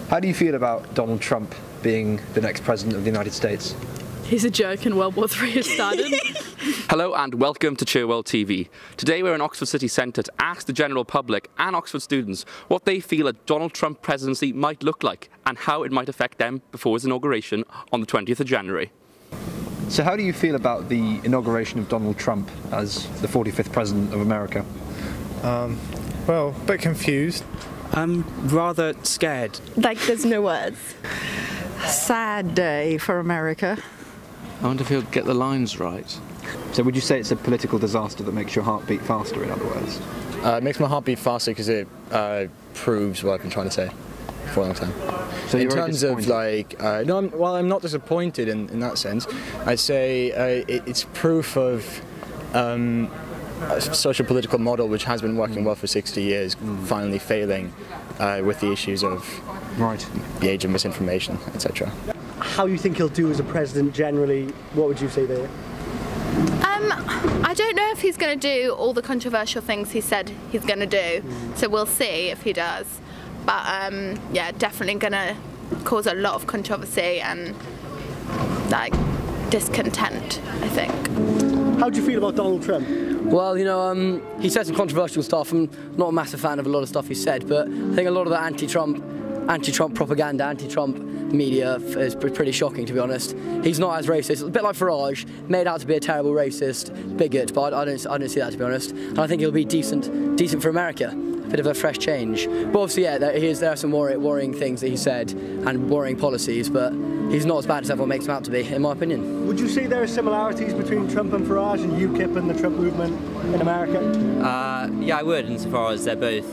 How do you feel about Donald Trump being the next president of the United States? He's a joke and World War III has started. Hello and welcome to Cherwell TV. Today we're in Oxford City Centre to ask the general public and Oxford students what they feel a Donald Trump presidency might look like and how it might affect them before his inauguration on the 20th of January. So how do you feel about the inauguration of Donald Trump as the 45th President of America? Well, a bit confused. I'm rather scared. Like, there's no words. Sad day for America. I wonder if he'll get the lines right. So would you say it's a political disaster that makes your heart beat faster, in other words? It makes my heart beat faster because it proves what I've been trying to say for a long time. So in terms of like, I'm not disappointed in that sense. I'd say it's proof of a social political model which has been working well for 60 years, finally failing with the issues of the age of misinformation, etc. How you think he'll do as a president generally, what would you say there? I don't know if he's going to do all the controversial things he said he's going to do, so we'll see if he does. But yeah, definitely going to cause a lot of controversy and like discontent, I think. How do you feel about Donald Trump? Well, you know, he said some controversial stuff. I'm not a massive fan of a lot of stuff he said, but I think a lot of the anti-Trump propaganda, anti-Trump media is pretty shocking, to be honest. He's not as racist. A bit like Farage, made out to be a terrible racist bigot, but I don't see that, to be honest. And I think he'll be decent for America. A bit of a fresh change. But obviously, yeah, there are some worrying things that he said and worrying policies, but he's not as bad as everyone makes him out to be, in my opinion. Would you say there are similarities between Trump and Farage and UKIP and the Trump movement in America? Yeah, I would, insofar as they're both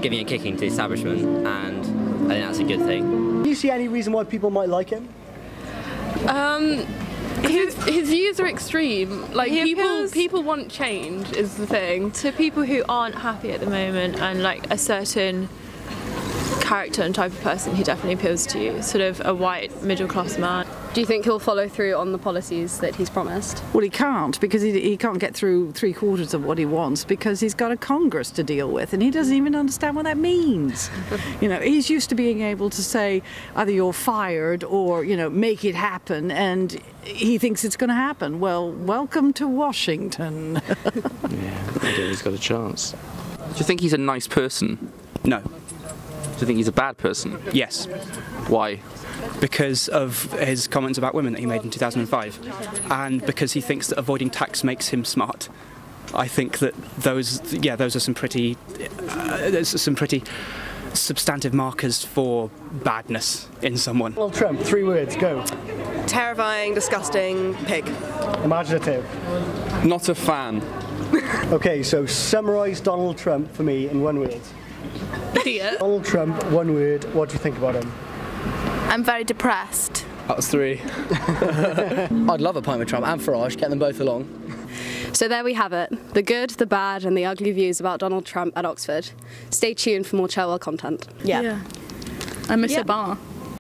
giving a kicking to the establishment, and I think that's a good thing. Do you see any reason why people might like him? His views are extreme. Like, people want change is the thing. To people who aren't happy at the moment and like a certain character and type of person, he definitely appeals to you. Sort of a white middle class man. Do you think he'll follow through on the policies that he's promised? Well, he can't, because he can't get through 3/4 of what he wants because he's got a Congress to deal with and he doesn't even understand what that means. You know, he's used to being able to say either you're fired or, you know, make it happen, and he thinks it's going to happen. Well, welcome to Washington. Yeah, I don't think he's got a chance. Do you think he's a nice person? No. Do you think he's a bad person? Yes. Why? Because of his comments about women that he made in 2005, and because he thinks that avoiding tax makes him smart. I think that those are some pretty substantive markers for badness in someone. Donald Trump, 3 words, go. Terrifying, disgusting, pig. Imaginative. Not a fan. Okay, so summarise Donald Trump for me in 1 word. Idiot. Donald Trump, 1 word, what do you think about him? I'm very depressed. That was 3. I'd love a pint with Trump and Farage, get them both along. So there we have it. The good, the bad and the ugly views about Donald Trump at Oxford. Stay tuned for more Cherwell content. Yeah. I miss a bar.